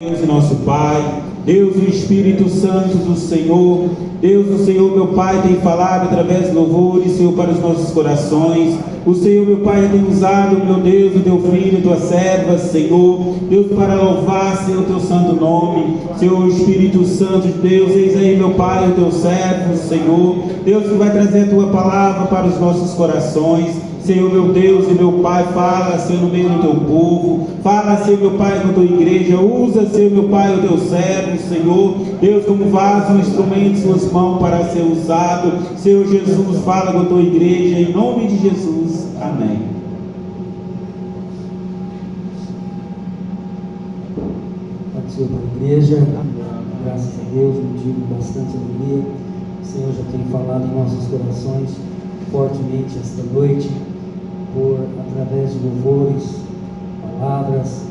Deus nosso Pai, Deus o Espírito Santo do Senhor, Deus do Senhor, meu Pai, tem falado através de louvores, Senhor, para os nossos corações. O Senhor, meu Pai, tem usado, meu Deus, o teu filho, tua serva, Senhor, Deus, para louvar, Senhor, o teu santo nome. Senhor, Espírito Santo de Deus, eis aí, meu Pai, o teu servo, Senhor, Deus, que vai trazer a tua palavra para os nossos corações. Senhor, meu Deus e meu Pai, fala, Senhor, no meio do teu povo, fala, Senhor, meu Pai, com a tua igreja, usa, Senhor, meu Pai, o teu servo, Senhor, Deus, como vaso, um instrumento em suas mãos para ser usado. Senhor Jesus, fala com a tua igreja, em nome de Jesus, amém. Senhor, para a igreja, graças a Deus, motivo de bastante alegria. O Senhor já tem falado em nossos corações fortemente esta noite, através de louvores, palavras,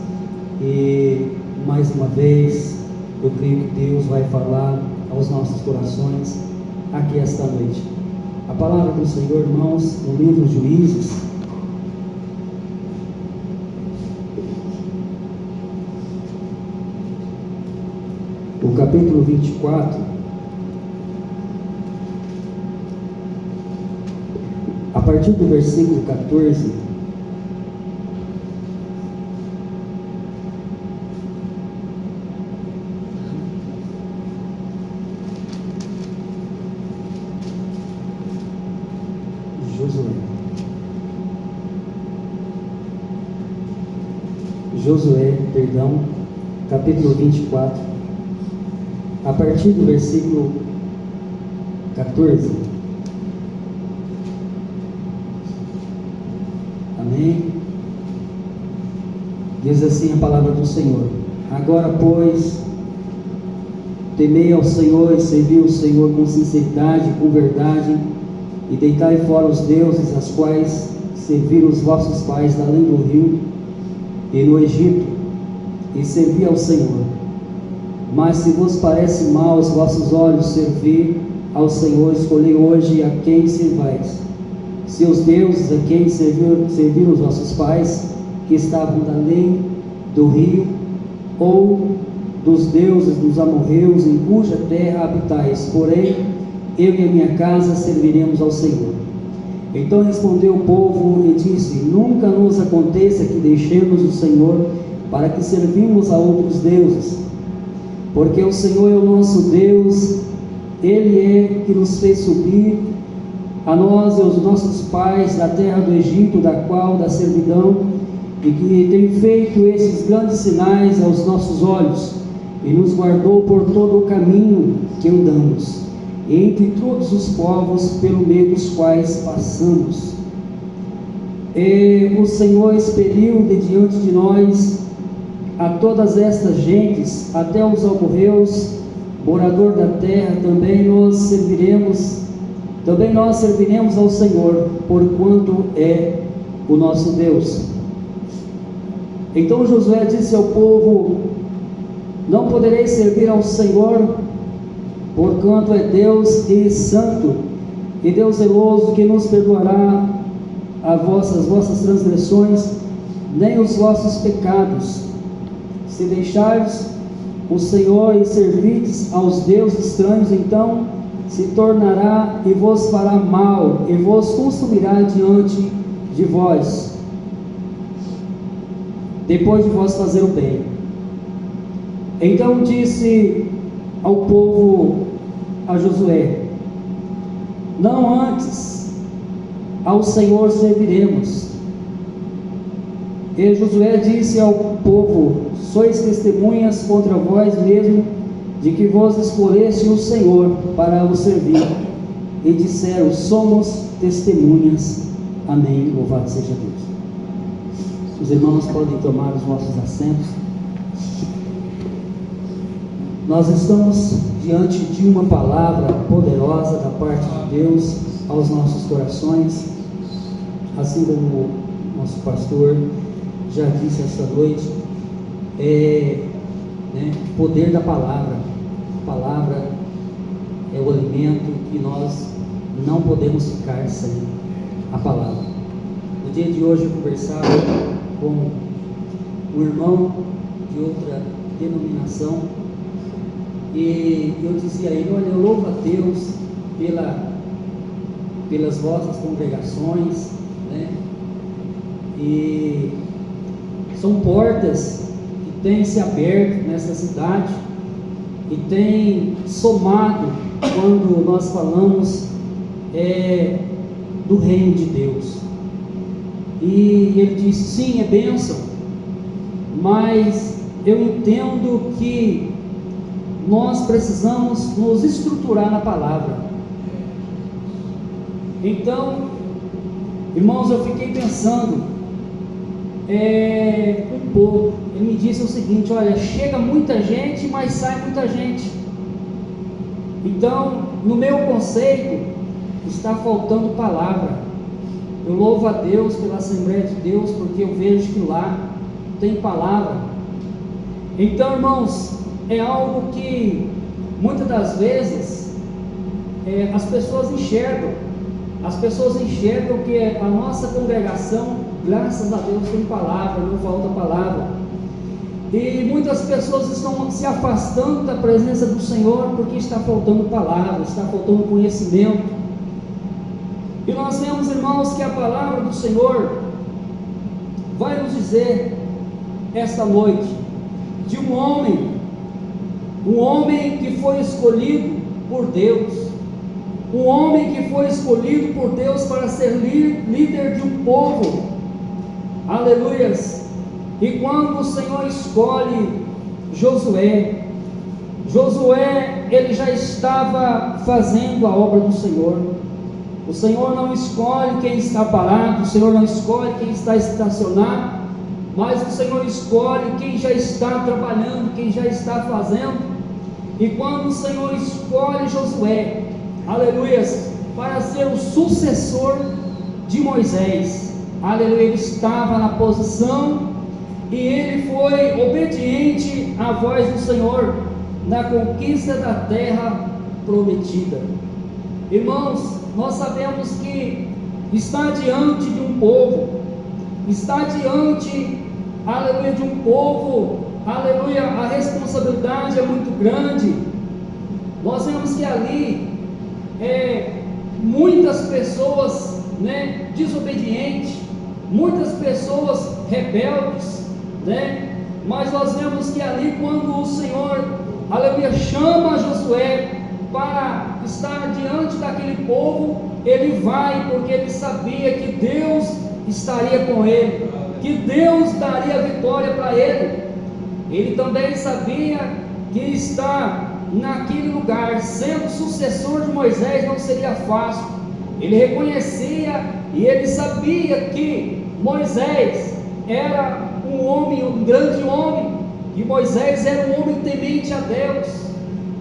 e mais uma vez eu creio que Deus vai falar aos nossos corações aqui esta noite. A palavra do Senhor, irmãos, no livro Juízes, o capítulo 24, a partir do versículo 14, Josué, capítulo 24, a partir do versículo 14. Amém? Diz assim a palavra do Senhor: agora, pois, temei ao Senhor e servi o Senhor com sinceridade e com verdade, e deitai fora os deuses, as quais serviram os vossos pais além do rio e no Egito, e servi ao Senhor. Mas se vos parece mal aos vossos olhos servir ao Senhor, escolhei hoje a quem servais: se os deuses a quem serviram os vossos pais, que estavam além do rio, ou dos deuses dos amorreus, em cuja terra habitais. Porém, eu e a minha casa serviremos ao Senhor. Então respondeu o povo e disse: nunca nos aconteça que deixemos o Senhor para que servimos a outros deuses, porque o Senhor é o nosso Deus, Ele é que nos fez subir, a nós e aos nossos pais, da terra do Egito, da servidão, e que tem feito esses grandes sinais aos nossos olhos, e nos guardou por todo o caminho que andamos, entre todos os povos pelo meio dos quais passamos. E o Senhor expeliu de diante de nós a todas estas gentes, até os amorreus, morador da terra. Também nós serviremos ao Senhor, porquanto é o nosso Deus. Então Josué disse ao povo: não podereis servir ao Senhor, porquanto é Deus e santo, e Deus zeloso, que nos perdoará as vossas transgressões, nem os vossos pecados. Se deixardes o Senhor e servirdes aos deuses estranhos, então se tornará e vos fará mal, e vos consumirá diante de vós, depois de vós fazer o bem. Então disse ao povo, a Josué: não antes ao Senhor serviremos. E Josué disse ao povo: sois testemunhas contra vós mesmo de que vos escolheste o Senhor para o servir. E disseram: somos testemunhas. Amém. Louvado seja Deus. Os irmãos podem tomar os vossos assentos. Nós estamos diante de uma palavra poderosa da parte de Deus aos nossos corações, assim como o nosso pastor já disse esta noite. Poder da palavra. A palavra é o alimento que nós não podemos ficar sem a palavra. No dia de hoje eu conversava com um irmão de outra denominação, e eu dizia a ele: olha, eu louvo a Deus pelas vossas congregações, né? E são portas que têm se aberto nessa cidade e têm somado quando nós falamos do reino de Deus. E ele disse: sim, é bênção, mas eu entendo que nós precisamos nos estruturar na palavra. Então, irmãos, eu fiquei pensando um pouco. Ele me disse o seguinte: olha, chega muita gente, mas sai muita gente. Então, no meu conceito, está faltando palavra. Eu louvo a Deus pela Assembleia de Deus, porque eu vejo que lá tem palavra. Então, irmãos, é algo que muitas das vezes as pessoas enxergam. As pessoas enxergam que a nossa congregação, graças a Deus, tem palavra, não falta palavra. E muitas pessoas estão se afastando da presença do Senhor porque está faltando palavra, está faltando conhecimento. E nós vemos, irmãos, que a palavra do Senhor vai nos dizer esta noite de um homem que foi escolhido por Deus, um homem que foi escolhido por Deus para ser líder de um povo. Aleluias! E quando o Senhor escolhe Josué, ele já estava fazendo a obra do Senhor. O Senhor não escolhe quem está parado, o Senhor não escolhe quem está estacionado, mas o Senhor escolhe quem já está trabalhando, quem já está fazendo. E quando o Senhor escolhe Josué, aleluias, para ser o sucessor de Moisés, aleluia, ele estava na posição e ele foi obediente à voz do Senhor na conquista da terra prometida. Irmãos, nós sabemos que está diante de um povo, está diante, aleluia, de um povo, aleluia, a responsabilidade é muito grande. Nós vemos que ali muitas pessoas, né, desobedientes, muitas pessoas rebeldes, né? Mas nós vemos que ali, quando o Senhor, aleluia, chama Josué para estar diante daquele povo, ele vai, porque ele sabia que Deus estaria com ele, que Deus daria a vitória para ele. Ele também sabia que estar naquele lugar, sendo sucessor de Moisés, não seria fácil. Ele reconhecia e ele sabia que Moisés era um homem, um grande homem, e Moisés era um homem temente a Deus.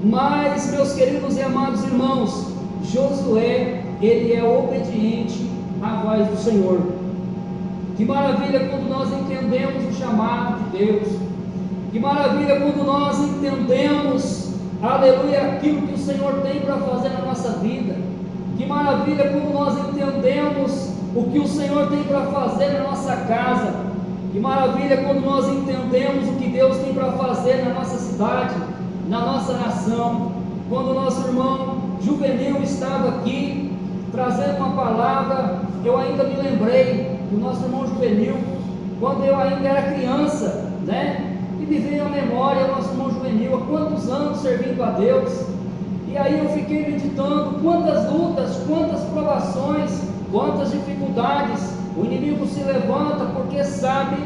Mas, meus queridos e amados irmãos, Josué, ele é obediente à voz do Senhor. Que maravilha quando nós entendemos o chamado de Deus. Que maravilha quando nós entendemos, aleluia, aquilo que o Senhor tem para fazer na nossa vida. Que maravilha quando nós entendemos o que o Senhor tem para fazer na nossa casa. Que maravilha quando nós entendemos o que Deus tem para fazer na nossa cidade, na nossa nação. Quando o nosso irmão Juvenil estava aqui trazendo uma palavra, eu ainda me lembrei do nosso irmão Juvenil, quando eu ainda era criança, né? E me veio à memória o nosso irmão Juvenil, há quantos anos servindo a Deus. E aí eu fiquei meditando quantas lutas, quantas provações, quantas dificuldades o inimigo se levanta, porque sabe,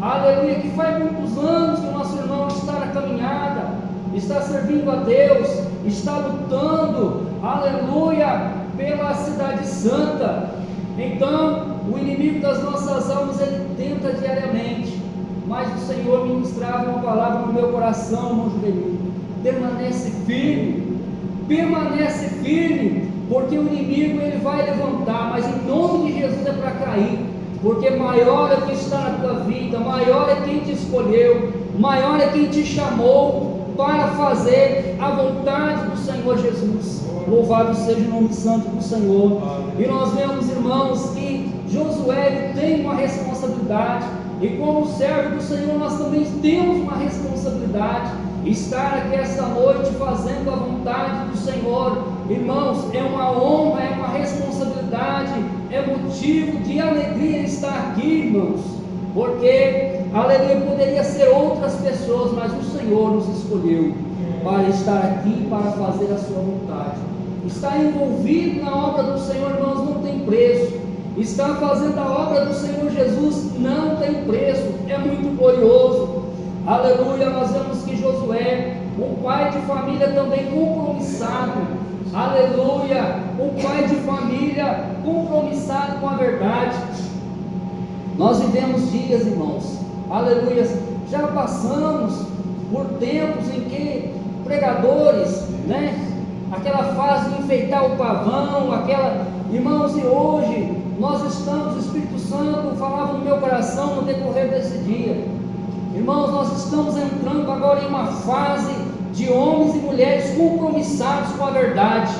aleluia, que faz muitos anos que o nosso irmão está na caminhada, está servindo a Deus, está lutando, aleluia, pela cidade santa. Então, o inimigo das nossas almas, ele tenta diariamente, mas o Senhor ministrava uma palavra no meu coração, irmão Juvenil: permanece firme, porque o inimigo ele vai levantar, mas em nome de Jesus é para cair, porque maior é quem está na tua vida, maior é quem te escolheu, maior é quem te chamou para fazer a vontade do Senhor Jesus. Louvado seja o nome santo do Senhor. E nós vemos, irmãos, que Josué ele tem uma responsabilidade, e como servo do Senhor nós também temos uma responsabilidade, estar aqui esta noite fazendo a vontade do Senhor. Irmãos, é uma honra, é uma responsabilidade, é motivo de alegria estar aqui, irmãos, porque aleluia, poderia ser outras pessoas, mas o Senhor nos escolheu para estar aqui, para fazer a sua vontade. Estar envolvido na obra do Senhor, irmãos, não tem preço. Estar fazendo a obra do Senhor Jesus não tem preço, é muito glorioso. Aleluia, nós vemos que Josué, um pai de família também compromissado, aleluia, um pai de família compromissado com a verdade. Nós vivemos dias, irmãos, aleluia, já passamos por tempos em que pregadores, aquela fase de enfeitar o pavão, irmãos, e hoje nós estamos, o Espírito Santo falava no meu coração no decorrer desse dia, irmãos, nós estamos entrando agora em uma fase de homens e mulheres compromissados com a verdade,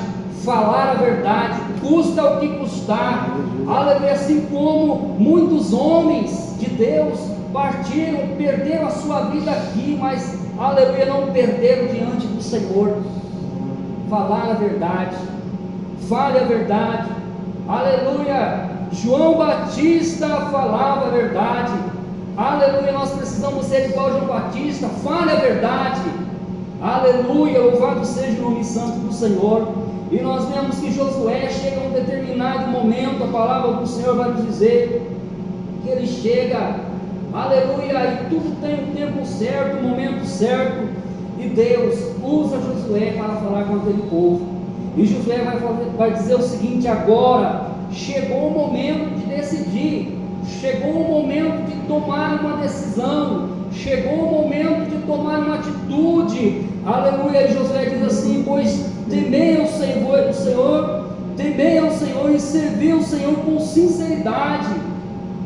falar a verdade, custa o que custar, aleluia, assim como muitos homens de Deus partiram, perderam a sua vida aqui, mas aleluia, não perderam diante do Senhor. Falar a verdade, fale a verdade, aleluia. João Batista falava a verdade, aleluia. Nós precisamos ser igual João Batista, fale a verdade, aleluia. Louvado seja o nome santo do Senhor. E nós vemos que Josué chega a um determinado momento, a palavra do Senhor vai nos dizer que ele chega, aleluia, e tudo tem um tempo certo, um momento certo, e Deus usa Josué para falar com aquele povo. E Josué vai dizer o seguinte: agora chegou o momento de decidir, chegou o momento de tomar uma decisão, chegou o momento de tomar uma atitude, aleluia. E Josué diz assim: pois temei ao Senhor, temei ao Senhor e servi ao Senhor com sinceridade.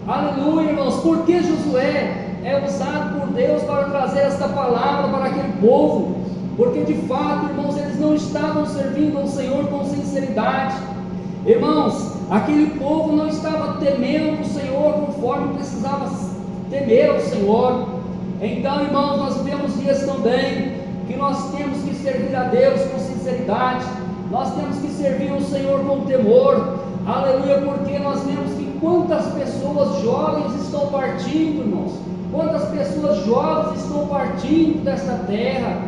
Aleluia, irmãos. Porque Josué é usado por Deus para trazer esta palavra para aquele povo? Porque de fato, irmãos, eles não estavam servindo ao Senhor com sinceridade. Irmãos, aquele povo não estava temendo o Senhor conforme precisava temer ao Senhor. Então, irmãos, nós vivemos dias também que nós temos que servir a Deus com sinceridade, nós temos que servir o Senhor com temor, aleluia, porque nós vemos que quantas pessoas jovens estão partindo, irmãos, quantas pessoas jovens estão partindo desta terra,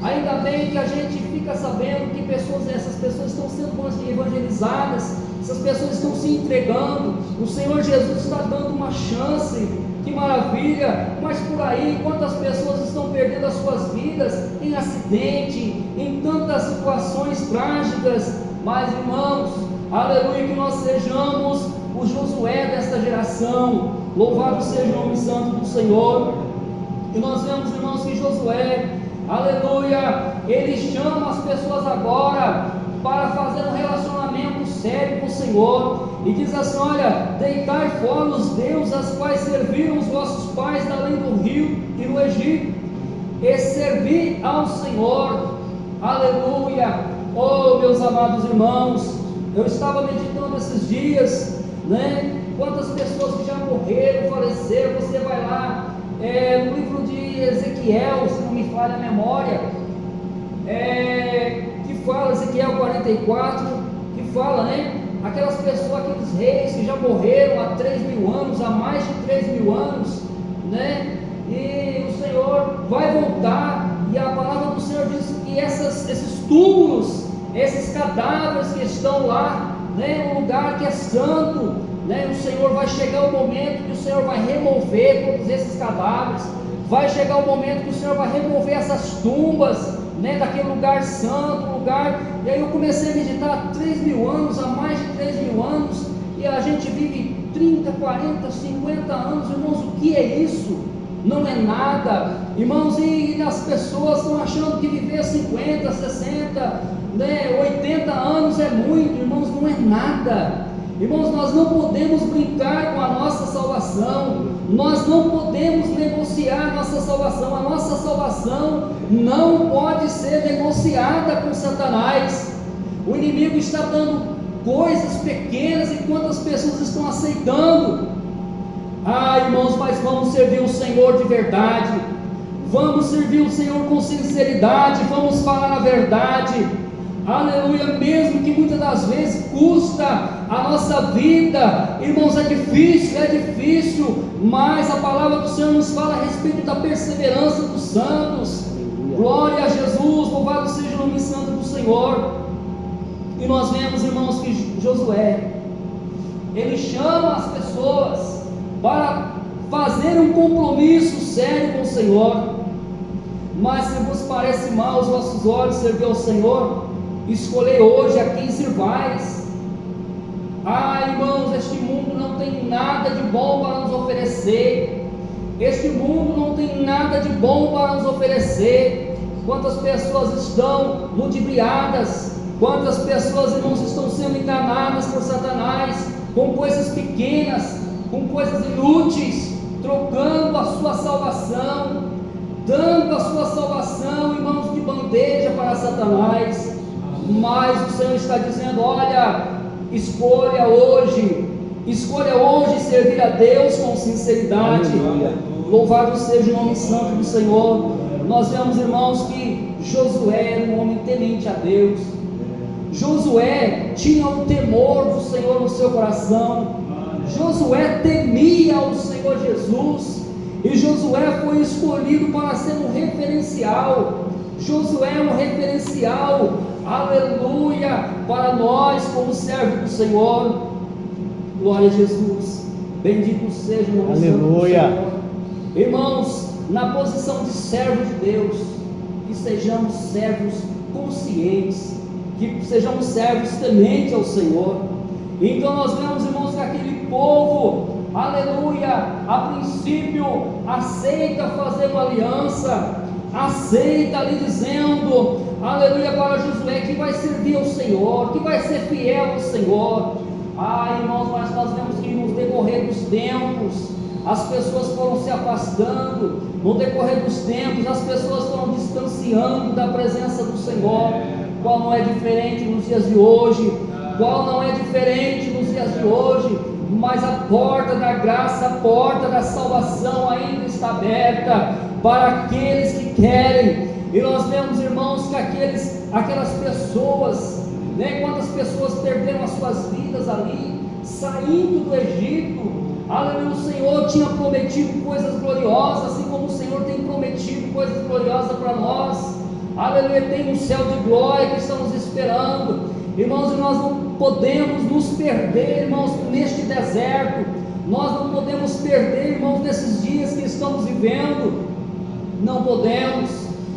ainda bem que a gente fica sabendo que essas pessoas estão sendo evangelizadas, essas pessoas estão se entregando, o Senhor Jesus está dando uma chance, que maravilha. Mas por aí, quantas pessoas estão perdendo as suas vidas em acidente, em tantas situações trágicas. Mas irmãos, aleluia, que nós sejamos o Josué desta geração, louvado seja o nome santo do Senhor. E nós vemos, irmãos, que Josué, aleluia, ele chama as pessoas agora para fazer um relacionamento sério com o Senhor, e diz assim: olha, deitai fora os deuses aos quais serviram os vossos pais além do rio e no Egito, e servi ao Senhor. Aleluia. Oh, meus amados irmãos, eu estava meditando esses dias, quantas pessoas que já morreram, faleceram. Você vai lá no livro de Ezequiel, se não me falha a memória, que fala, Ezequiel 44, que fala, aquelas pessoas, aqueles reis que já morreram há 3.000 anos, há mais de 3.000 anos, e o Senhor vai voltar, e a palavra do Senhor diz que esses túmulos, esses cadáveres que estão lá, um lugar que é santo, o Senhor vai chegar o momento que o Senhor vai remover todos esses cadáveres, vai chegar o momento que o Senhor vai remover essas tumbas, daquele lugar santo, e aí eu comecei a meditar há 3.000 anos, há mais de 3.000 anos, e a gente vive 30, 40, 50 anos, irmãos, o que é isso? Não é nada, irmãos, e as pessoas estão achando que viver 50, 60, 80 anos é muito, irmãos, não é nada. Irmãos, nós não podemos brincar com a nossa salvação, nós não podemos negociar a nossa salvação não pode ser negociada com Satanás. O inimigo está dando coisas pequenas enquanto as pessoas estão aceitando. Irmãos, mas vamos servir o Senhor de verdade, vamos servir o Senhor com sinceridade, vamos falar a verdade, aleluia, mesmo que muitas das vezes custa a nossa vida, irmãos, é difícil, mas a palavra do Senhor nos fala a respeito da perseverança dos santos. Glória a Jesus, louvado seja o nome santo do Senhor. E nós vemos, irmãos, que Josué, ele chama as pessoas para fazer um compromisso sério com o Senhor. Mas se vos parece mal aos vossos olhos servir ao Senhor, escolhei hoje a quem servais. Irmãos, este mundo não tem nada de bom para nos oferecer. Este mundo não tem nada de bom para nos oferecer. Quantas pessoas estão ludibriadas, quantas pessoas, irmãos, estão sendo enganadas por Satanás, com coisas pequenas, com coisas inúteis, trocando a sua salvação, dando a sua salvação, irmãos, de bandeja para Satanás. Mas o Senhor está dizendo: olha, escolha hoje servir a Deus com sinceridade. Louvado seja o nome santo do Senhor. Nós vemos, irmãos, que Josué era um homem temente a Deus. Josué tinha o temor do Senhor no seu coração. Josué temia o Senhor Jesus, e Josué foi escolhido para ser um referencial. Josué é um referencial, aleluia, para nós como servos do Senhor. Glória a Jesus, bendito seja o nome santo do Senhor. Irmãos, na posição de servo de Deus, que sejamos servos conscientes, que sejamos servos tementes ao Senhor. Então nós vemos, irmãos, que aquele povo, aleluia, a princípio aceita fazer uma aliança, aceita ali dizendo, aleluia, para Josué, que vai servir ao Senhor, que vai ser fiel ao Senhor. Irmãos, mas nós vemos que no decorrer dos tempos, as pessoas foram se afastando, no decorrer dos tempos, as pessoas foram distanciando da presença do Senhor. Qual não é diferente nos dias de hoje? Qual não é diferente nos dias de hoje? Mas a porta da graça, a porta da salvação ainda está aberta para aqueles que querem. E nós vemos, irmãos, que aquelas pessoas, quantas pessoas perderam as suas vidas ali, saindo do Egito. Aleluia, o Senhor tinha prometido coisas gloriosas, assim como o Senhor tem prometido coisas gloriosas para nós. Aleluia, tem um céu de glória que está nos esperando. Irmãos, e nós não podemos nos perder, irmãos, neste deserto. Nós não podemos perder, irmãos, nesses dias que estamos vivendo. Não podemos.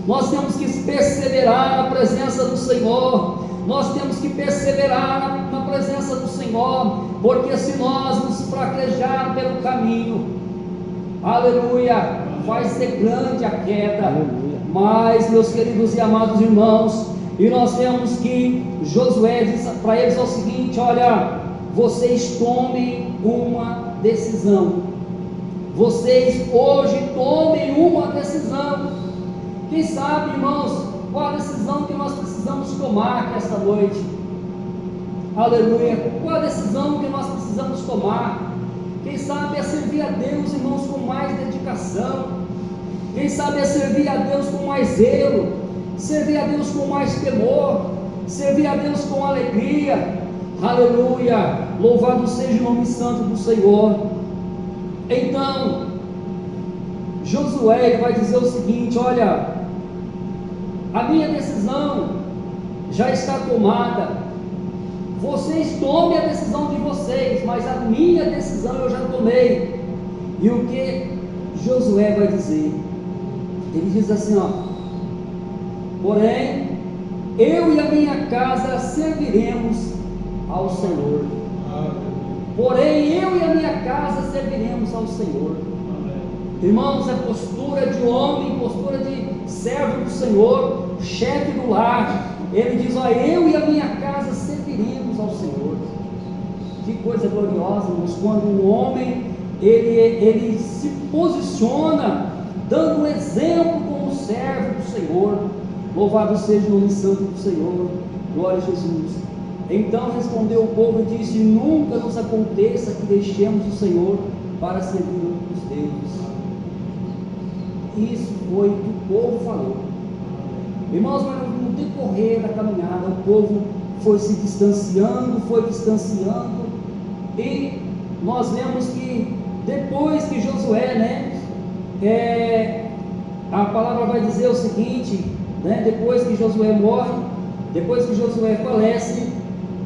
Nós temos que perseverar na presença do Senhor. Nós temos que perseverar na presença do Senhor, porque se nós nos fraquejar pelo caminho, aleluia, vai ser grande a queda. Mas, meus queridos e amados irmãos, e nós vemos que Josué diz para eles o seguinte: olha, vocês tomem uma decisão. Vocês hoje tomem uma decisão. Quem sabe, irmãos, qual a decisão que nós precisamos tomar esta noite? Aleluia, qual a decisão que nós precisamos tomar? Quem sabe é servir a Deus, irmãos, com mais dedicação. Quem sabe é servir a Deus com mais zelo, servir a Deus com mais temor, servir a Deus com alegria. Aleluia, louvado seja o nome santo do Senhor. Então Josué, ele vai dizer o seguinte: olha, a minha decisão já está tomada. Vocês tomem a decisão de vocês, mas a minha decisão eu já tomei. E o que Josué vai dizer? Ele diz assim, porém, eu e a minha casa serviremos ao Senhor. Porém, eu e a minha casa serviremos ao Senhor. Irmãos, é postura de homem, postura de servo do Senhor, chefe do lar. Ele diz, eu e a minha casa serviremos ao Senhor. Que coisa gloriosa, irmãos, quando um homem, ele se posiciona, dando um exemplo como servo do Senhor. Louvado seja o nome santo do Senhor. Glória a Jesus. Então respondeu o povo e disse: nunca nos aconteça que deixemos o Senhor para servir outros deuses. Isso foi o que o povo falou. Irmãos, mas no decorrer da caminhada, o povo foi se distanciando, e nós vemos que depois que Josué, a palavra vai dizer o seguinte, depois que Josué morre, depois que Josué falece,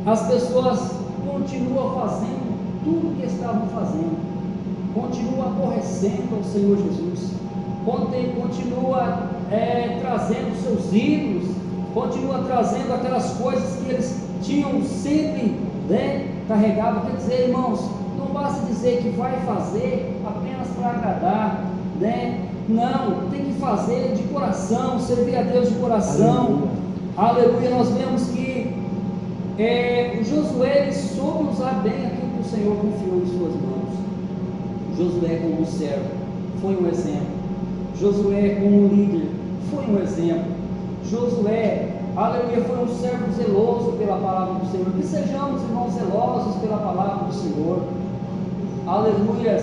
as pessoas continuam fazendo tudo o que estavam fazendo, continuam aborrecendo ao Senhor Jesus, continua trazendo seus ídolos, continua trazendo aquelas coisas que eles tinham sempre carregado. Quer dizer, irmãos, não basta dizer que vai fazer apenas para agradar, não, tem que fazer de coração, servir a Deus de coração. Aleluia. Nós vemos que o Josué, ele soube usar bem aquilo que o Senhor confiou em suas mãos. Josué como um servo foi um exemplo. Josué como um líder foi um exemplo. Josué, aleluia, foi um servo zeloso pela palavra do Senhor. Que sejamos, irmãos, zelosos pela palavra do Senhor. Aleluia,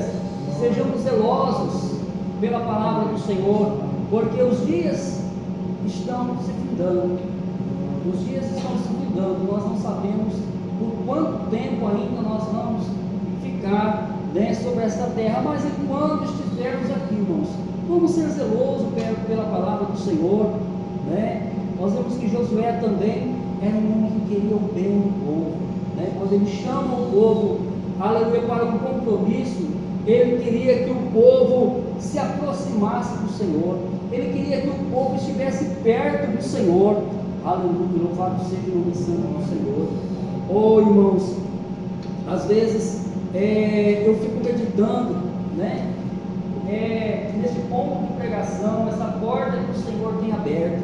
sejamos zelosos pela palavra do Senhor, porque os dias estão se findando. Os dias estão se findando. Nós não sabemos por quanto tempo ainda nós vamos ficar sobre esta terra, mas enquanto estivermos aqui, irmãos, vamos ser zelosos pela palavra do Senhor. Nós vemos que Josué também era um homem que queria o bem do povo. Quando ele chama o povo, aleluia, para um compromisso, ele queria que o povo se aproximasse do Senhor, ele queria que o povo estivesse perto do Senhor. Aleluia, louvado seja o nome santo do Senhor. Oh, irmãos, às vezes eu fico meditando, nesse ponto de pregação, essa porta que o Senhor tem aberto,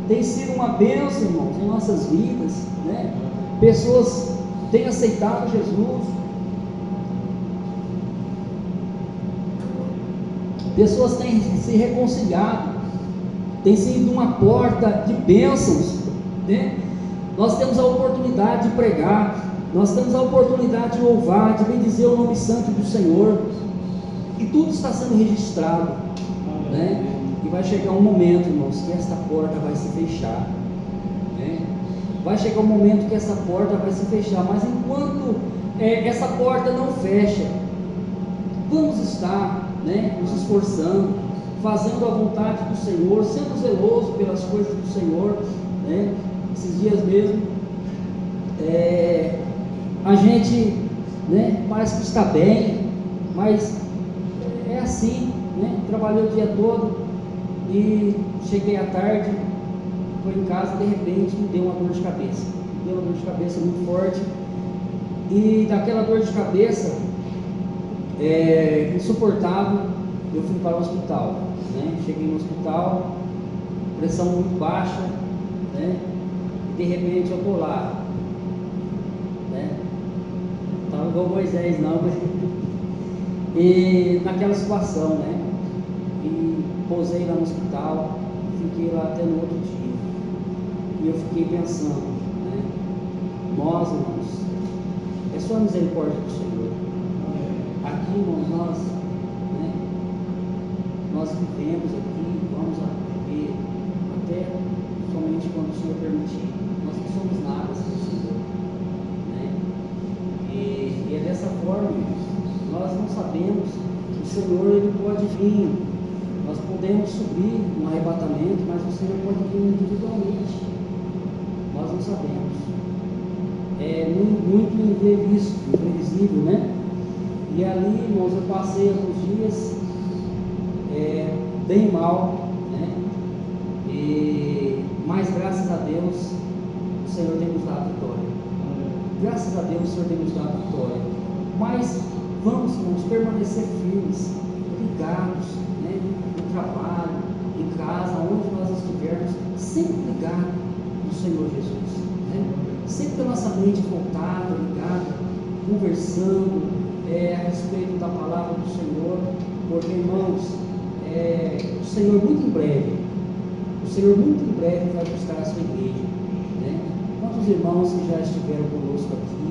tem sido uma bênção, irmãos, em nossas vidas, pessoas têm aceitado Jesus, pessoas têm se reconciliado, tem sido uma porta de bênçãos, nós temos a oportunidade de pregar, nós temos a oportunidade de louvar, de bendizer o nome santo do Senhor, e tudo está sendo registrado, e vai chegar um momento, irmãos, que esta porta vai se fechar, vai chegar um momento que essa porta vai se fechar, mas enquanto essa porta não fecha, vamos estar, nos esforçando, fazendo a vontade do Senhor, sendo zeloso pelas coisas do Senhor. Esses dias mesmo, a gente, parece que está bem, mas é assim, trabalhei o dia todo e cheguei à tarde, fui em casa, de repente me deu uma dor de cabeça, muito forte, e daquela dor de cabeça insuportável, eu fui para o hospital, cheguei no hospital, pressão muito baixa, e de repente eu estou lá, estava igual Moisés não, mas e naquela situação, e pousei lá no hospital, fiquei lá até no outro dia, e eu fiquei pensando, nós, irmãos, é só a misericórdia do Senhor. Aqui, irmãos, nós vivemos aqui, vamos viver até somente quando o Senhor permitir. Nós não somos nada sem o Senhor, e é dessa forma, irmãos, nós não sabemos que o Senhor, ele pode vir, nós podemos subir no arrebatamento, mas o Senhor pode vir individualmente, nós não sabemos, é muito imprevisível, e ali, irmãos, eu passei alguns dias bem mal, mas graças a Deus o Senhor tem nos dado vitória, graças a Deus o Senhor tem nos dado vitória, mas vamos, irmãos, permanecer firmes, ligados, no trabalho, em casa, onde nós estivermos, sempre ligados no Senhor Jesus, sempre com a nossa mente voltada, ligada, conversando a respeito da palavra do Senhor, porque, irmãos, o Senhor muito em breve vai buscar a sua igreja, quantos irmãos que já estiveram conosco aqui,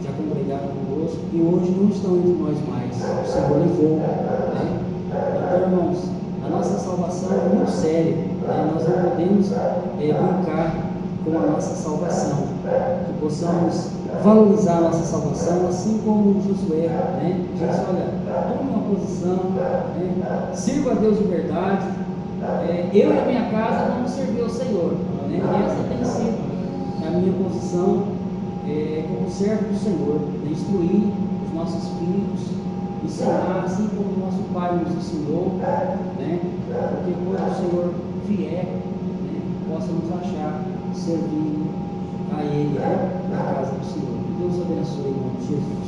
já congregaram conosco e hoje não estão entre nós mais. O Senhor levou, né? Então, irmãos, a nossa salvação é muito séria, né? Nós não podemos brincar com a nossa salvação, que possamos valorizar a nossa salvação, assim como Josué, né? Diz: olha, tome uma posição, né? Sirva a Deus de verdade, eu e a minha casa vamos servir ao Senhor, né? E essa tem sido a minha posição como servo do Senhor, né? Instruir os nossos filhos, ensinar, assim como o nosso Pai nos ensinou, né? Porque quando o Senhor vier, né, possa nos achar servindo a Ele, né, na casa do Senhor. Que Deus abençoe em nome de Jesus.